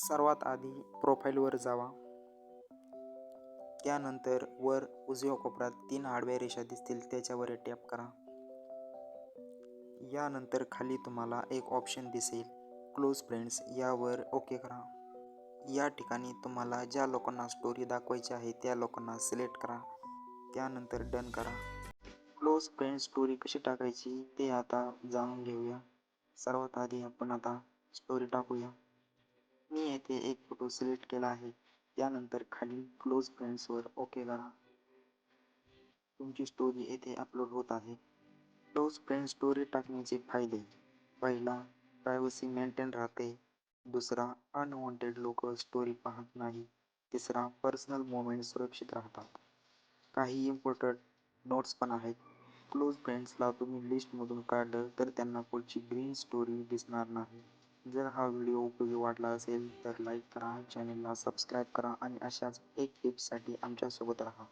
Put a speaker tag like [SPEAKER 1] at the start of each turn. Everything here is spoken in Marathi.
[SPEAKER 1] सर्वात आधी प्रोफाईलवर जावा. त्यानंतर वर उजव्या कोपऱ्यात 3 आडव्या रेषा दिसतील, त्याच्यावर टॅप करा. यानंतर खाली तुम्हाला एक ऑप्शन दिसेल क्लोज फ्रेंड्स, यावर ओके करा. या ठिकाणी तुम्हाला ज्या लोकांना स्टोरी दाखवायची आहे त्या लोकांना सिलेक्ट करा. त्यानंतर डन करा. क्लोज फ्रेंड्स स्टोरी कशी टाकायची ते आता जाणून घेऊया. सर्वात आधी आपण आता स्टोरी टाकूया. मी येथे एक फोटो सिलेक्ट केला आहे. त्यानंतर खाली क्लोज फ्रेंड्सवर ओके करा. तुमची स्टोरी येथे अपलोड होत आहे. क्लोज फ्रेंड्स स्टोरी टाकण्याचे फायदे: पहिला, प्रायव्हसी मेंटेन राहते. दुसरा, अनवॉन्टेड लोक स्टोरी पाहत नाही. तिसरा, पर्सनल मोमेंट सुरक्षित राहतात. काही इम्पॉर्टंट नोट्स पण आहेत. क्लोज फ्रेंड्सला तुम्ही लिस्टमधून काढलं तर त्यांना पुढची ग्रीन स्टोरी दिसणार नाही. जर हा व्हिडिओ उपयोगी वाटला असेल तर लाईक करा, चॅनलला सबस्क्राईब करा आणि अशाच एक टिप्ससाठी आमच्यासोबत राहा.